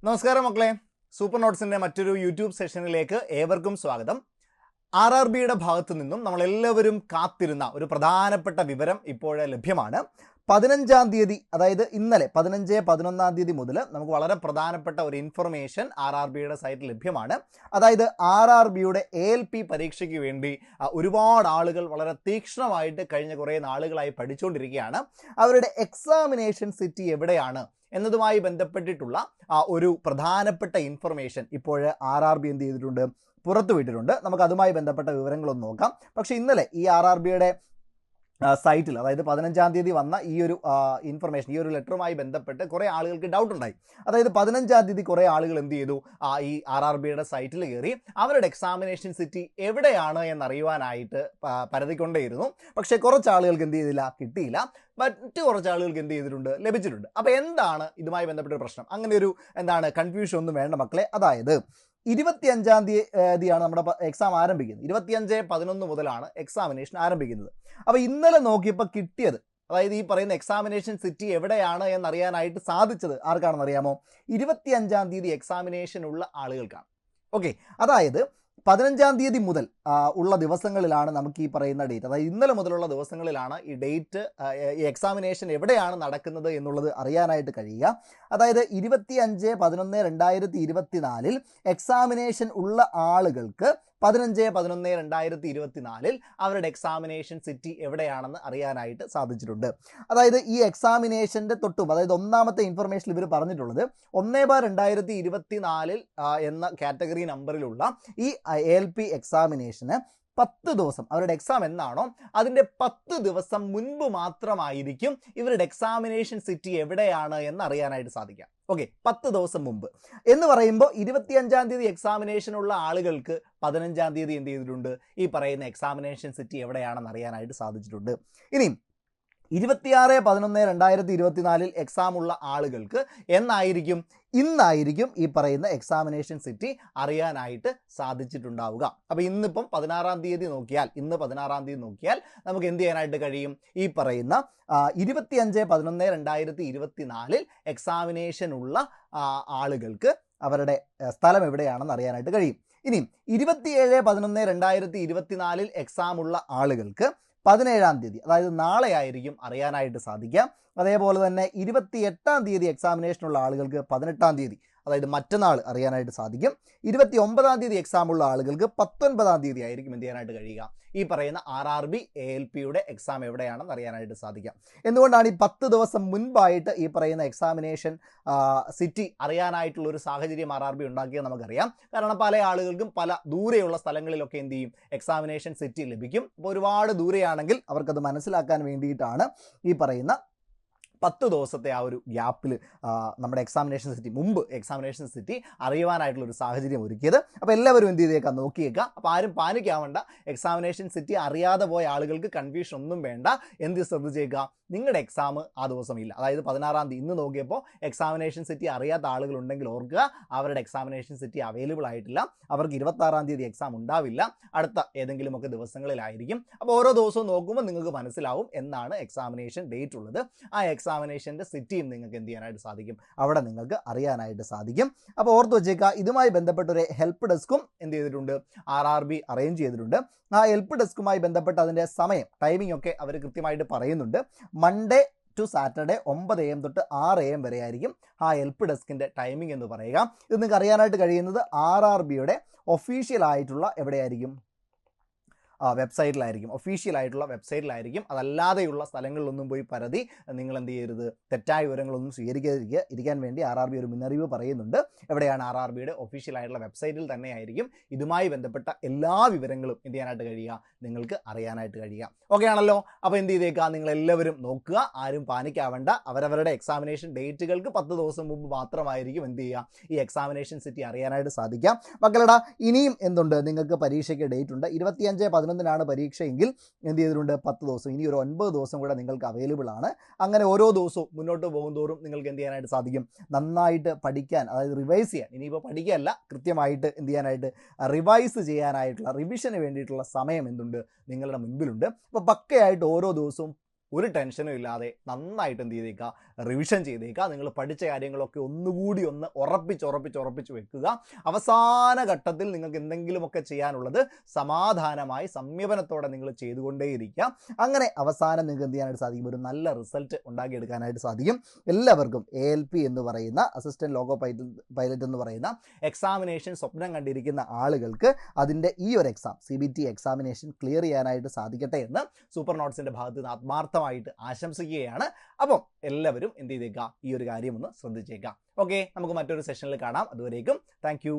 നമസ്കാരം മക്കളെ, സൂപ്പർ നോട്ട്സിൻ്റെ മറ്റൊരു യൂട്യൂബ് സെഷനിലേക്ക് ഏവർക്കും സ്വാഗതം. RRBയുടെ ഭാഗത്തു നിന്നും നമ്മളെല്ലാവരും കാത്തിരുന്ന ഒരു പ്രധാനപ്പെട്ട വിവരം ഇപ്പോൾ ലഭ്യമാണ്. 15-ാം തീയതി, അതായത് ഇന്നലെ 15-11-ാം തീയതി മുതൽ നമുക്ക് വളരെ പ്രധാനപ്പെട്ട ഒരു ഇൻഫർമേഷൻ RRBയുടെ സൈറ്റിൽ ലഭ്യമാണ്. അതായത് RRBയുടെ ALP പരീക്ഷയ്ക്ക് വേണ്ടി ഒരുപാട് ആളുകൾ വളരെ തീക്ഷ്ണമായിട്ട് കഴിഞ്ഞ കുറേ നാളുകളായി പഠിച്ചുകൊണ്ടിരിക്കുകയാണ്. അവരുടെ എക്സാമിനേഷൻ സിറ്റി എവിടെയാണ് എന്നതുമായി ബന്ധപ്പെട്ടിട്ടുള്ള ഒരു പ്രധാനപ്പെട്ട ഇൻഫർമേഷൻ ഇപ്പോൾ RRB എന്ത് ചെയ്തിട്ടുണ്ട്, പുറത്തുവിട്ടിട്ടുണ്ട്. നമുക്ക് അതുമായി ബന്ധപ്പെട്ട വിവരങ്ങളൊന്ന് നോക്കാം. പക്ഷേ ഇന്നലെ ഈ RRBയുടെ സൈറ്റിൽ, അതായത് 15-ാം തീയതി വന്ന ഈ ഒരു ഇൻഫർമേഷൻ, ഈ ഒരു ലെറ്ററുമായി ബന്ധപ്പെട്ട് കുറേ ആളുകൾക്ക് ഡൗട്ട് ഉണ്ടായി. അതായത് 15-ാം തീയതി കുറേ ആളുകൾ എന്ത് ചെയ്തു, ഈ RRBയുടെ സൈറ്റിൽ കയറി അവരുടെ എക്സാമിനേഷൻ സിറ്റി എവിടെയാണ് എന്നറിയുവാനായിട്ട് പരതിക്കൊണ്ടേയിരുന്നു. പക്ഷേ കുറച്ച് ആളുകൾക്ക് എന്ത് ചെയ്തില്ല, കിട്ടിയില്ല. മറ്റ് കുറച്ച് ആളുകൾക്ക് എന്ത് ചെയ്തിട്ടുണ്ട്, ലഭിച്ചിട്ടുണ്ട്. അപ്പോൾ എന്താണ് ഇതുമായി ബന്ധപ്പെട്ട പ്രശ്നം? അങ്ങനെ ഒരു കൺഫ്യൂഷൻ ഒന്നും വേണ്ട മക്കളെ. അതായത് 25-ാം തീയതിയാണ് നമ്മുടെ എക്സാം ആരംഭിക്കുന്നത്. 25/11 മുതലാണ് എക്സാമിനേഷൻ ആരംഭിക്കുന്നത്. അപ്പോൾ ഇന്നലെ നോക്കിയപ്പോൾ കിട്ടിയത്, അതായത് ഈ പറയുന്ന എക്സാമിനേഷൻ സിറ്റി എവിടെയാണ് എന്നറിയാനായിട്ട് സാധിച്ചത് ആർക്കാണെന്ന് അറിയാമോ? 25-ാം തീയതി എക്സാമിനേഷൻ ഉള്ള ആളുകൾക്കാണ്. ഓക്കെ, അതായത് 15-ാം തീയതി മുതൽ ഉള്ള ദിവസങ്ങളിലാണ് നമുക്ക് ഈ പറയുന്ന ഡേറ്റ്, അതായത് ഇന്നലെ മുതലുള്ള ദിവസങ്ങളിലാണ് ഈ ഡേറ്റ്, ഈ എക്സാമിനേഷൻ എവിടെയാണ് നടക്കുന്നത് എന്നുള്ളത് അറിയാനായിട്ട് കഴിയുക. അതായത് 25/11/2024 എക്സാമിനേഷൻ ഉള്ള ആളുകൾക്ക് 15/11/2024 അവരുടെ എക്സാമിനേഷൻ സിറ്റി എവിടെയാണെന്ന് അറിയാനായിട്ട് സാധിച്ചിട്ടുണ്ട്. അതായത് ഈ എക്സാമിനേഷൻ്റെ തൊട്ടും, അതായത് ഒന്നാമത്തെ ഇൻഫർമേഷൻ ഇവർ പറഞ്ഞിട്ടുള്ളത് 1/2024 എന്ന കാറ്റഗറി നമ്പറിലുള്ള ഈ ALP എക്സാമിനേഷന് 10 ദിവസം, അവരുടെ എക്സാം എന്നാണോ അതിൻ്റെ 10 ദിവസം മുൻപ് മാത്രമായിരിക്കും ഇവരുടെ എക്സാമിനേഷൻ സിറ്റി എവിടെയാണ് എന്ന് അറിയാനായിട്ട് സാധിക്കാം. ഓക്കെ, 10 ദിവസം മുമ്പ് എന്ന് പറയുമ്പോൾ 25-ാം തീയതി എക്സാമിനേഷൻ ഉള്ള ആളുകൾക്ക് 15-ാം തീയതി എന്ത് ചെയ്തിട്ടുണ്ട്, ഈ പറയുന്ന എക്സാമിനേഷൻ സിറ്റി എവിടെയാണെന്ന് അറിയാനായിട്ട് സാധിച്ചിട്ടുണ്ട്. ഇനിയും 26/11/2024 എക്സാം ഉള്ള ആളുകൾക്ക് ഇന്നായിരിക്കും ഈ പറയുന്ന എക്സാമിനേഷൻ സിറ്റി അറിയാനായിട്ട് സാധിച്ചിട്ടുണ്ടാവുക. അപ്പോൾ ഇന്നിപ്പം 16-ാം തീയതി നോക്കിയാൽ, നമുക്ക് എന്ത് ചെയ്യാനായിട്ട് കഴിയും, ഈ പറയുന്ന 25/11/2024 എക്സാമിനേഷൻ ഉള്ള ആളുകൾക്ക് അവരുടെ സ്ഥലം എവിടെയാണെന്ന് അറിയാനായിട്ട് കഴിയും. ഇനിയും 27/11/2024 എക്സാം ഉള്ള ആളുകൾക്ക് 17-ാം തീയതി, അതായത് നാളെ ആയിരിക്കും അറിയാനായിട്ട് സാധിക്കാം. അതേപോലെ തന്നെ 28-ാം തീയതി എക്സാമിനേഷനുള്ള ആളുകൾക്ക് 18-ാം തീയതി, അതായത് മറ്റന്നാൾ അറിയാനായിട്ട് സാധിക്കും. 29-ാം തീയതി എക്സാം ഉള്ള ആളുകൾക്ക് 19-ാം തീയതി ആയിരിക്കും എന്ത് ചെയ്യാനായിട്ട് കഴിയുക, ഈ പറയുന്ന RRB ALPയുടെ എക്സാം എവിടെയാണെന്ന് അറിയാനായിട്ട് സാധിക്കാം. എന്തുകൊണ്ടാണ് ഈ 10 ദിവസം മുൻപായിട്ട് ഈ പറയുന്ന എക്സാമിനേഷൻ സിറ്റി അറിയാനായിട്ടുള്ള ഒരു സാഹചര്യം RRB ഉണ്ടാക്കിയത് നമുക്കറിയാം. കാരണം പല ആളുകൾക്കും പല ദൂരെയുള്ള സ്ഥലങ്ങളിലൊക്കെ എന്ത് ചെയ്യും, എക്സാമിനേഷൻ സിറ്റി ലഭിക്കും. അപ്പോൾ ഒരുപാട് ദൂരെയാണെങ്കിൽ അവർക്കത് മനസ്സിലാക്കാൻ വേണ്ടിയിട്ടാണ് ഈ പറയുന്ന 10 ദിവസത്തെ ആ ഒരു ഗ്യാപ്പിൽ നമ്മുടെ എക്സാമിനേഷൻ സിറ്റി അറിയുവാനായിട്ടുള്ള ഒരു സാഹചര്യം ഒരുക്കിയത്. അപ്പോൾ എല്ലാവരും എന്ത് ചെയ്തേക്കാം, നോക്കിയേക്കാം. അപ്പോൾ ആരും പാനിക്കാവേണ്ട. എക്സാമിനേഷൻ സിറ്റി അറിയാതെ പോയ ആളുകൾക്ക് കൺഫ്യൂഷൻ ഒന്നും വേണ്ട. എന്ത് ശ്രദ്ധിച്ചേക്കാം, നിങ്ങളുടെ എക്സാം ആ ദിവസം ഇല്ല. അതായത് 16-ാം തീയതി, ഇന്ന് നോക്കിയപ്പോൾ എക്സാമിനേഷൻ സിറ്റി അറിയാത്ത ആളുകളുണ്ടെങ്കിൽ ഓർക്കുക, അവരുടെ എക്സാമിനേഷൻ സിറ്റി അവൈലബിൾ ആയിട്ടില്ല. അവർക്ക് 26-ാം തീയതി എക്സാം ഉണ്ടാവില്ല, അടുത്ത ഏതെങ്കിലുമൊക്കെ ദിവസങ്ങളിലായിരിക്കും. അപ്പോൾ ഓരോ ദിവസവും നോക്കുമ്പോൾ നിങ്ങൾക്ക് മനസ്സിലാവും എന്നാണ് എക്സാമിനേഷൻ ഡേറ്റ് ഉള്ളത്. ആ എക്സാമിനേഷൻ്റെ സിറ്റിയും നിങ്ങൾക്ക് എന്ത് ചെയ്യാനായിട്ട് സാധിക്കും, അവിടെ നിങ്ങൾക്ക് അറിയാനായിട്ട് സാധിക്കും. അപ്പോൾ ഓർത്ത് വെച്ചേക്കുക, ഇതുമായി ബന്ധപ്പെട്ടൊരു ഹെൽപ്പ് ഡെസ്കും എന്ത് ചെയ്തിട്ടുണ്ട്, RRB അറേഞ്ച് ചെയ്തിട്ടുണ്ട്. ആ ഹെൽപ്പ് ഡെസ്കുമായി ബന്ധപ്പെട്ട് അതിൻ്റെ സമയം, ടൈമിംഗ് ഒക്കെ അവർ കൃത്യമായിട്ട് പറയുന്നുണ്ട്. മൺഡേ ടു സാറ്റർഡേ 9 AM തൊട്ട് 6 AM വരെ ആയിരിക്കും ആ ഹെൽപ്പ് ഡെസ്കിൻ്റെ ടൈമിംഗ് എന്ന് പറയുക. ഇത് നിങ്ങൾക്ക് അറിയാനായിട്ട് കഴിയുന്നത് RRBയുടെ ഒഫീഷ്യൽ ആയിട്ടുള്ള എവിടെയായിരിക്കും, വെബ്സൈറ്റിലായിരിക്കും, ഒഫീഷ്യലായിട്ടുള്ള വെബ്സൈറ്റിലായിരിക്കും. അതല്ലാതെയുള്ള സ്ഥലങ്ങളിലൊന്നും പോയി പരതി നിങ്ങൾ എന്ത് ചെയ്യരുത്, തെറ്റായ വിവരങ്ങളൊന്നും സ്വീകരിക്കാതിരിക്കാൻ വേണ്ടി RRB ഒരു മുന്നറിയിപ്പ് പറയുന്നുണ്ട്. എവിടെയാണ്, RRBയുടെ ഒഫീഷ്യലായിട്ടുള്ള വെബ്സൈറ്റിൽ തന്നെയായിരിക്കും ഇതുമായി ബന്ധപ്പെട്ട എല്ലാ വിവരങ്ങളും എന്ത് ചെയ്യാനായിട്ട് കഴിയുക, നിങ്ങൾക്ക് അറിയാനായിട്ട് കഴിയുക. ഓക്കെ ആണല്ലോ? അപ്പോൾ എന്ത് ചെയ്തേക്കാം, നിങ്ങളെല്ലാവരും നോക്കുക, ആരും പാനിക്കാവേണ്ട. അവരവരുടെ എക്സാമിനേഷൻ ഡേറ്റുകൾക്ക് 10 ദിവസം മുമ്പ് മാത്രമായിരിക്കും എന്ത് ചെയ്യുക, ഈ എക്സാമിനേഷൻ സിറ്റി അറിയാനായിട്ട് സാധിക്കാം. മക്കളടാ, ഇനിയും എന്തുണ്ട്, നിങ്ങൾക്ക് പരീക്ഷയ്ക്ക് ഡേറ്റ് ഉണ്ട്. 25/11-നാണ് പരീക്ഷയെങ്കിൽ എന്ത് ചെയ്തിട്ടുണ്ട്, 10 ദിവസം, ഇനി ഒരു 9 ദിവസം കൂടെ നിങ്ങൾക്ക് അവൈലബിൾ ആണ്. അങ്ങനെ ഓരോ ദിവസവും മുന്നോട്ട് പോകുന്തോറും നിങ്ങൾക്ക് എന്ത് ചെയ്യാനായിട്ട് സാധിക്കും, നന്നായിട്ട് പഠിക്കാൻ, അതായത് റിവൈസ് ചെയ്യാൻ. ഇനിയിപ്പോൾ പഠിക്കുകയല്ല, കൃത്യമായിട്ട് എന്ത് ചെയ്യാനായിട്ട്, റിവൈസ് ചെയ്യാനായിട്ടുള്ള, റിവിഷന് വേണ്ടിയിട്ടുള്ള സമയം എന്തുണ്ട്, നിങ്ങളുടെ മുൻപിലുണ്ട്. അപ്പോൾ പക്കയായിട്ട് ഓരോ ദിവസവും ഒരു ടെൻഷനും ഇല്ലാതെ നന്നായിട്ട് എന്ത് ചെയ്തേക്കുക, റിവിഷൻ ചെയ്തേക്കുക. നിങ്ങൾ പഠിച്ച കാര്യങ്ങളൊക്കെ ഒന്നുകൂടി ഒന്ന് ഉറപ്പിച്ച് വെക്കുക. അവസാന ഘട്ടത്തിൽ നിങ്ങൾക്ക് എന്തെങ്കിലുമൊക്കെ ചെയ്യാനുള്ളത് സമാധാനമായി സംയമനത്തോടെ നിങ്ങൾ ചെയ്തുകൊണ്ടേയിരിക്കുക. അങ്ങനെ അവസാനം നിങ്ങൾക്ക് എന്ത് ചെയ്യാനായിട്ട് സാധിക്കും, ഒരു നല്ല റിസൾട്ട് ഉണ്ടാക്കിയെടുക്കാനായിട്ട് സാധിക്കും. എല്ലാവർക്കും ALP എന്ന് പറയുന്ന അസിസ്റ്റന്റ് ലോഗോ പൈലറ്റ് എന്ന് പറയുന്ന എക്സാമിനേഷൻ സ്വപ്നം കണ്ടിരിക്കുന്ന ആളുകൾക്ക് അതിൻ്റെ ഈ ഒരു എക്സാം CBT എക്സാമിനേഷൻ ക്ലിയർ ചെയ്യാനായിട്ട് സാധിക്കട്ടെ എന്ന് സൂപ്പർ നോട്ട്സിൻ്റെ ഭാഗത്ത് നിന്ന് ആത്മാർത്ഥമായിട്ട് ആശംസിക്കുകയാണ്. അപ്പം എല്ലാവരും എന്ത് ചെയ്തേക്കുക, ഈ ഒരു കാര്യം ഒന്ന് ശ്രദ്ധിച്ചേക്കാം. ഓക്കെ, നമുക്ക് മറ്റൊരു സെഷനിൽ കാണാം. അതുവരേക്കും താങ്ക് യു.